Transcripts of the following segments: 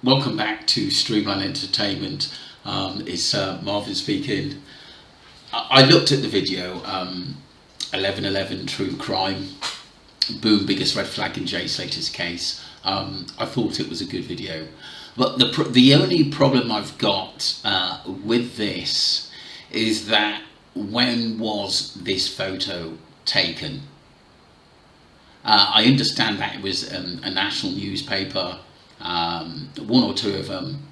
Welcome back to Streamline Entertainment. It's Marvin speaking. I looked at the video, 1111 True Crime, boom, biggest red flag in Jay Slater's case. I thought it was a good video. But the only problem I've got with this is that when was this photo taken? I understand that it was a national newspaper. One or two of them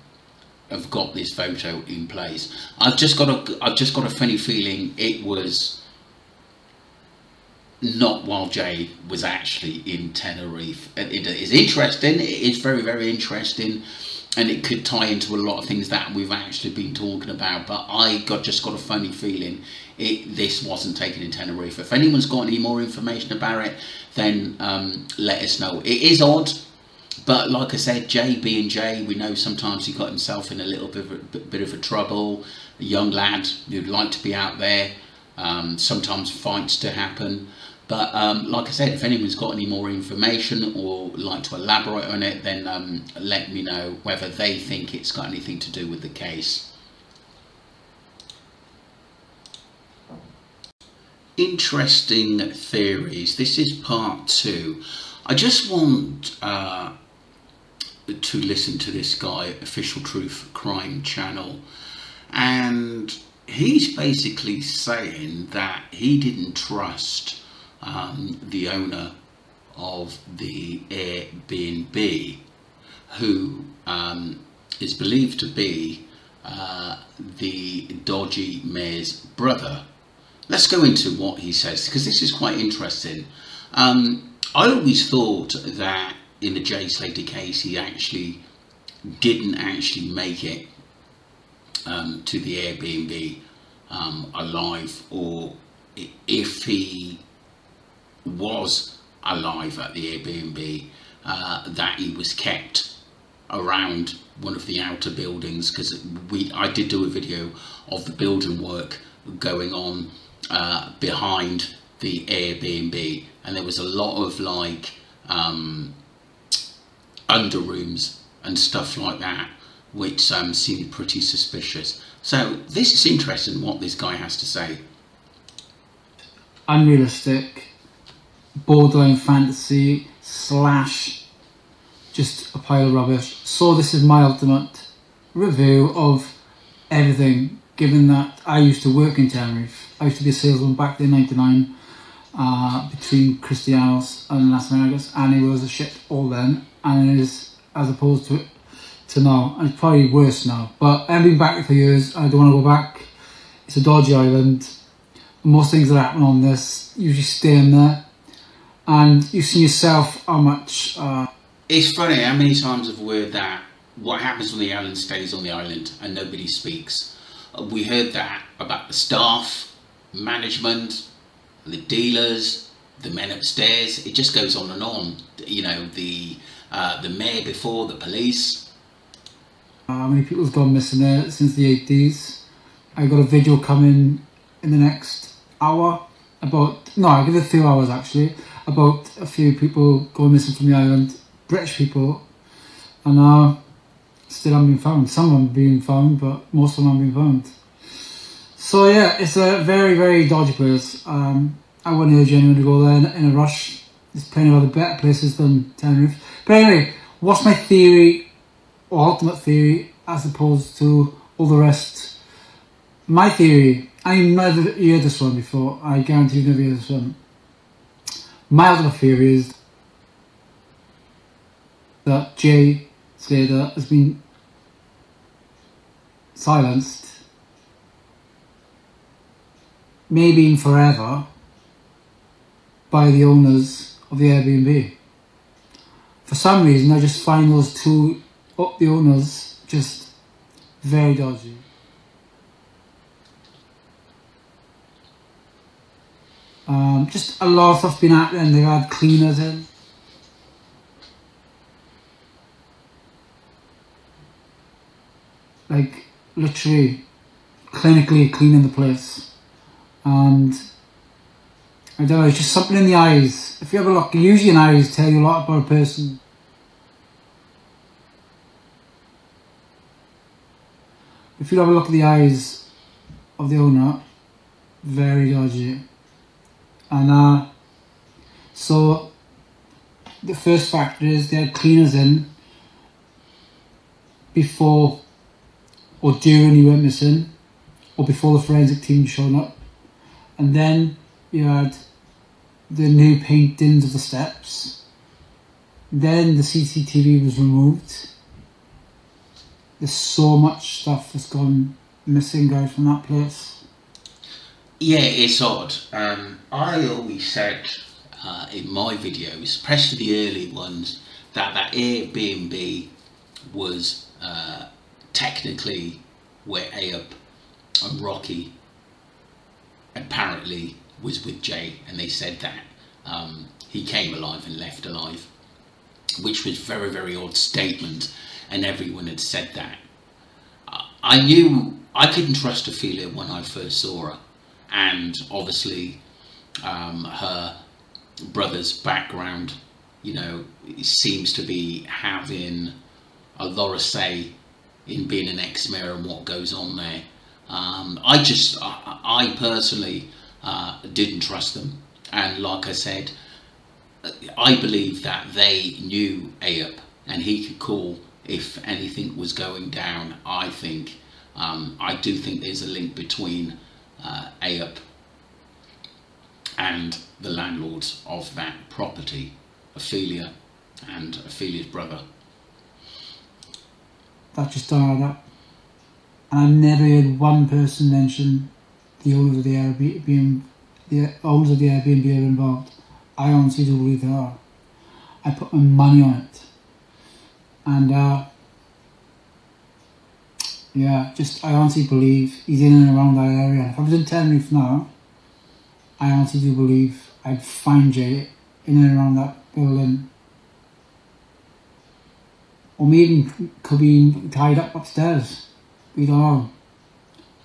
have got this photo in place. I've just got a funny feeling it was not while Jay was actually in Tenerife. It is interesting. It is very, very interesting, and it could tie into a lot of things that we've actually been talking about. But just got a funny feeling this wasn't taken in Tenerife. If anyone's got any more information about it, then let us know. It is odd. But like I said, Jay being Jay, we know sometimes he got himself in a little bit of a trouble. A young lad who'd like to be out there. Sometimes fights to happen. But like I said, if anyone's got any more information or like to elaborate on it, then let me know whether they think it's got anything to do with the case. Interesting theories. This is part 2. I just want to listen to this guy, Official Truth Crime Channel, and he's basically saying that he didn't trust the owner of the Airbnb, who is believed to be the dodgy mayor's brother. Let's go into what he says, because this is quite interesting. I always thought that in the Jay Slater case, he actually didn't actually make it to the Airbnb alive, or if he was alive at the Airbnb, that he was kept around one of the outer buildings, because I did do a video of the building work going on behind the Airbnb, and there was a lot of like under rooms and stuff like that, which seemed pretty suspicious. So this is interesting what this guy has to say. Unrealistic, borderline fantasy / just a pile of rubbish. So this is my ultimate review of everything, given that I used to work in Tenerife. I used to be a salesman back in '99 between Cristianos and Las Vegas, and it was a shit all then, and it is, as opposed to now, and it's probably worse now. But I've been back for years. I don't want to go back. It's a dodgy island. Most things that happen on this usually stay in there, and you see yourself how much. It's funny how many times I've heard that what happens on the island stays on the island and nobody speaks. We heard that about the staff, management, the dealers, the men upstairs. It just goes on and on. You know, the mayor before, the police. How many people's gone missing there since the 80s? I got a video coming in the next hour I'll give it a few hours actually, about a few people going missing from the island, British people, and still haven't been found. Some of them have been found, but most of them haven't been found. So yeah, it's a very, very dodgy place. I wouldn't urge anyone to go there in a rush. There's plenty of other better places than Tenerife. But anyway, what's my theory, or ultimate theory, as opposed to all the rest? My theory, I've never heard this one before. I guarantee you've never heard this one. My ultimate theory is that Jay Slater has been silenced, maybe in forever, by the owners of the Airbnb. For some reason, I just find those two, the owners, just very dodgy. Just a lot of stuff's been happening. They've had cleaners in. Like, literally, clinically cleaning the place. And I don't know, it's just something in the eyes. If you have a look, usually an eyes tell you a lot about a person. if you have a look at the eyes of the owner, very dodgy. And so the first factor is they had cleaners in before or during he went missing, or before the forensic team showed up. And then you had the new paintings of the steps. Then the CCTV was removed. There's so much stuff that's gone missing, guys, from that place. Yeah, it's odd. I always said in my videos, especially the early ones, that Airbnb was technically where Ayub and Rocky apparently was with Jay, and they said that he came alive and left alive, which was very, very odd statement, and everyone had said that. I knew I couldn't trust Ophelia when I first saw her, and obviously her brother's background, you know, seems to be having a lot of say in being an ex-mayor and what goes on there. I personally didn't trust them, and like I said, I believe that they knew Ayub and he could call if anything was going down. I do think there's a link between Ayub and the landlords of that property, Ophelia and Ophelia's brother. That just don't add up. And I've never heard one person mention the owners of the Airbnb, are involved. I honestly do believe they are. I put my money on it. And I honestly believe he's in and around that area. If I was in Tenerife now, I honestly do believe I'd find Jay in and around that building. Or maybe could be tied up upstairs. We don't know.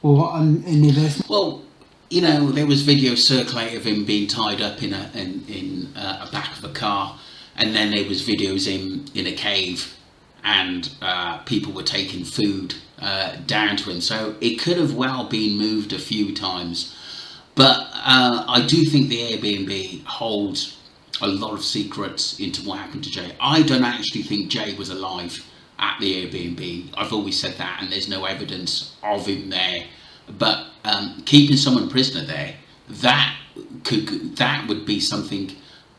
Or in the basement. Well, you know, there was video circulating of him being tied up in a back of a car, and then there was videos in a cave, and people were taking food down to him. So it could have well been moved a few times. But I do think the Airbnb holds a lot of secrets into what happened to Jay. I don't actually think Jay was alive at the Airbnb. I've always said that, and there's no evidence of him there. But keeping someone prisoner there, that would be something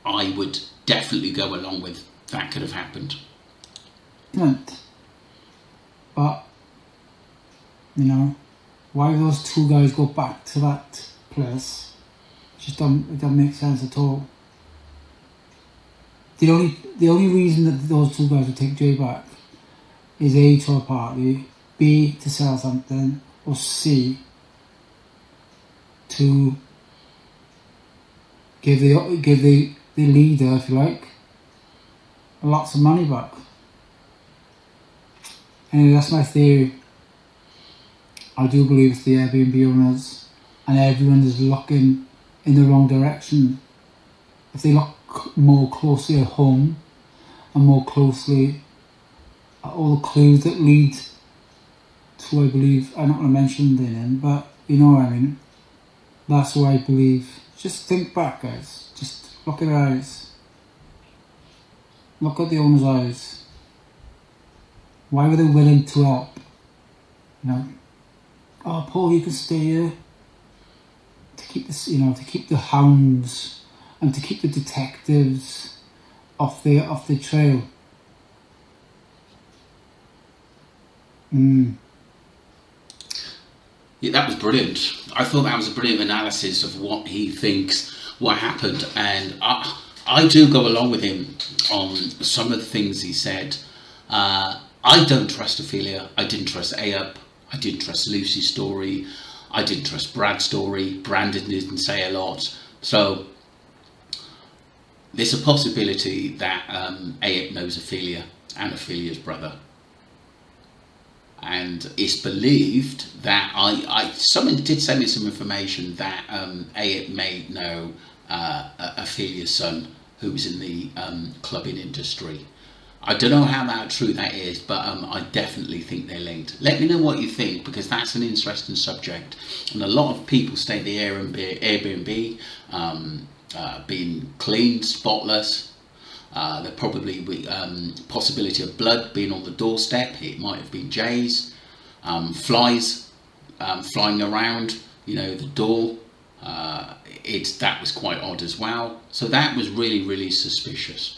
I would definitely go along with. That could have happened. But you know, why those two guys go back to that place? It doesn't make sense at all. The only reason that those two guys would take Jay back is A, to a party, B, to sell something, or C, to give the leader, if you like, lots of money back. Anyway, that's my theory. I do believe it's the Airbnb owners, and everyone is looking in the wrong direction. If they look more closely at home and more closely at all the clues that lead to, I believe, I'm not going to mention the name, but you know what I mean. That's what I believe. Just think back, guys. Just look at their eyes. Look at the owner's eyes. Why were they willing to help? You know, oh, Paul, you can stay here to keep this, you know, to keep the hounds and to keep the detectives off the trail. Yeah, that was brilliant. I thought that was a brilliant analysis of what he thinks, what happened, and I do go along with him on some of the things he said. I don't trust Ophelia. I didn't trust Ayub. I didn't trust Lucy's story. I didn't trust Brad's story. Brandon didn't say a lot. So there's a possibility that Ayub knows Ophelia and Ophelia's brother. And it's believed that someone did send me some information that Ayub may know Ophelia's son, who was in the clubbing industry. I don't know how true that is, but I definitely think they're linked. Let me know what you think, because that's an interesting subject. And a lot of people stay in the Airbnb, being clean, spotless. There probably be possibility of blood being on the doorstep. It might have been Jay's. Flies flying around, the door. That was quite odd as well. So that was really, really suspicious.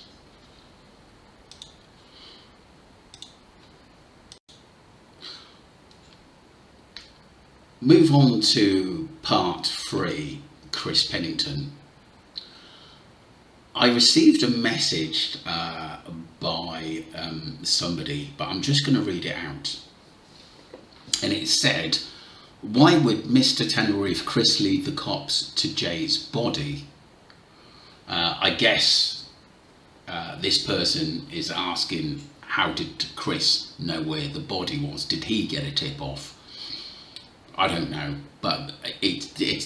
Move on to part 3, Chris Pennington. I received a message by somebody, but I'm just going to read it out. And it said, "Why would Mr. Tenerife Chris lead the cops to Jay's body?" I guess this person is asking, how did Chris know where the body was? Did he get a tip off? I don't know, but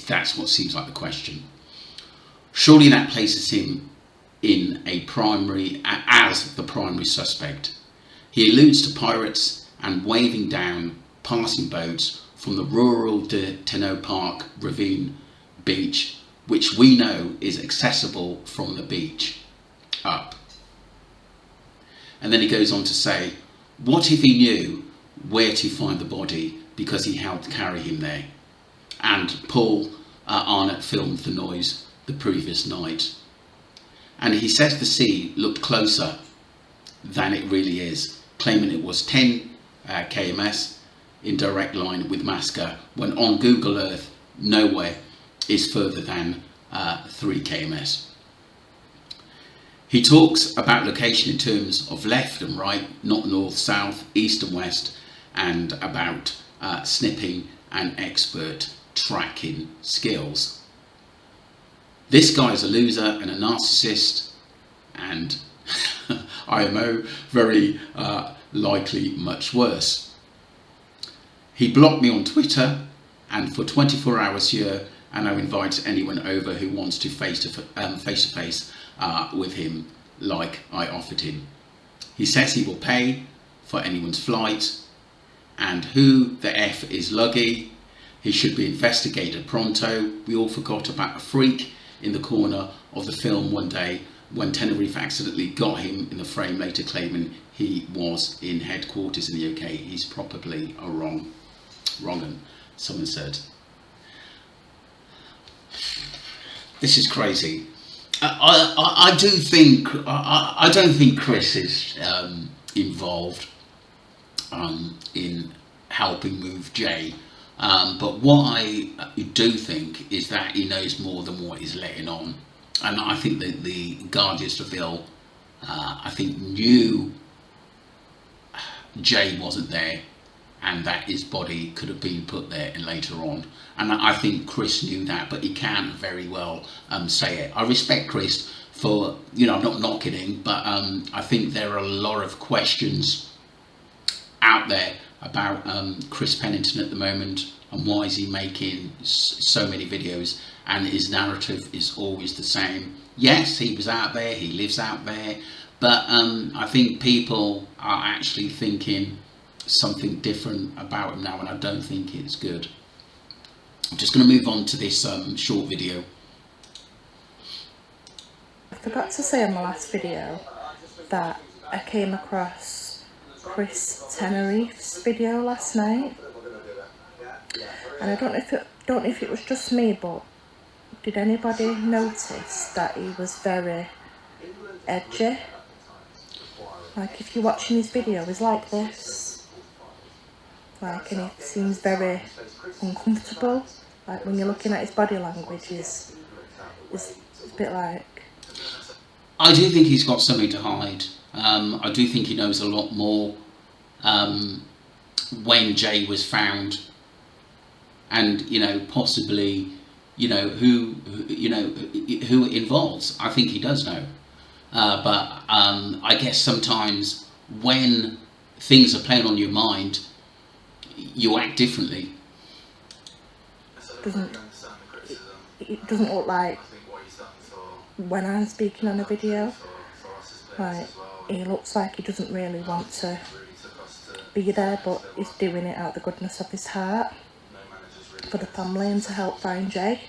that's what seems like the question. Surely that places him in as the primary suspect. He alludes to pirates and waving down passing boats from the rural de Tenno Park Ravine beach, which we know is accessible from the beach up. And then he goes on to say, what if he knew where to find the body because he helped carry him there? And Paul Arnott filmed the noise the previous night. And he says the sea looked closer than it really is, claiming it was 10 kms in direct line with Masca, when on Google Earth nowhere is further than 3 kms. He talks about location in terms of left and right, not north, south, east and west, and about snipping and expert tracking skills. This guy is a loser and a narcissist, and IMO, very likely much worse. He blocked me on Twitter and for 24 hours here, and I invite anyone over who wants to face to face with him like I offered him. He says he will pay for anyone's flight, and who the F is Luggy? He should be investigated pronto. We all forgot about a freak in the corner of the film one day when Tenerife accidentally got him in the frame, later claiming he was in headquarters in the UK. He's probably a wrong un, someone said. This is crazy. I don't think Chris is involved in helping move Jay. But what I do think is that he knows more than what he's letting on. And I think that the Guardians of Ville, I think, knew Jay wasn't there and that his body could have been put there and later on. And I think Chris knew that, but he can't very well say it. I respect Chris for, I'm not knocking him, but I think there are a lot of questions out there about Chris Pennington at the moment, and why is he making so many videos, and his narrative is always the same. Yes, he was out there, he lives out there, but I think people are actually thinking something different about him now, and I don't think it's good. I'm just going to move on to this short video. I forgot to say on my last video that I came across Chris Tenerife's video last night, and I don't know if it was just me, but did anybody notice that he was very edgy? Like, if you're watching his video, he's like this, like, and he seems very uncomfortable. Like, when you're looking at his body language, it's a bit like... I do think he's got something to hide. I do think he knows a lot more when Jay was found, and possibly who it involves. I think he does know, but I guess sometimes when things are playing on your mind, you act differently. It doesn't look like when I'm speaking on a video, like, he looks like he doesn't really want to be there, but he's doing it out of the goodness of his heart for the family and to help find Jay.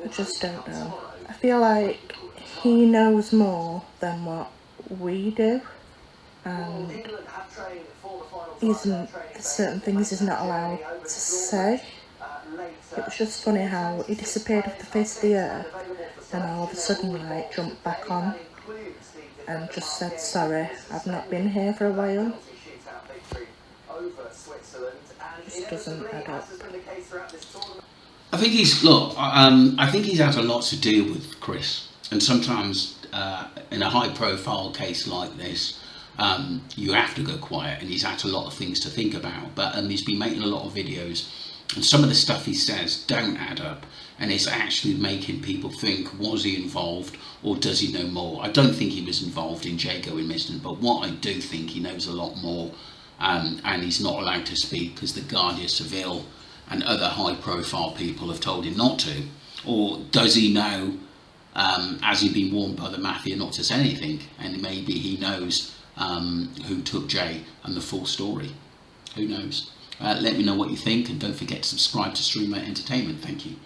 I just don't know. I feel like he knows more than what we do, and there's certain things he's not allowed to say. It was just funny how he disappeared off the face of the earth and all of a sudden like jumped back on and just said, sorry, I've not been here for a while. Just doesn't add up. I think I think he's had a lot to deal with, Chris, and sometimes in a high-profile case like this, you have to go quiet, and he's had a lot of things to think about. But he's been making a lot of videos, and some of the stuff he says don't add up, and it's actually making people think: was he involved, or does he know more? I don't think he was involved in Jay going missing, but what I do think, he knows a lot more, and he's not allowed to speak because the Guardia Civil and other high-profile people have told him not to. Or does he know, has he been warned by the mafia not to say anything, and maybe he knows who took Jay and the full story? Who knows? Let me know what you think, and don't forget to subscribe to Streamer Entertainment. Thank you.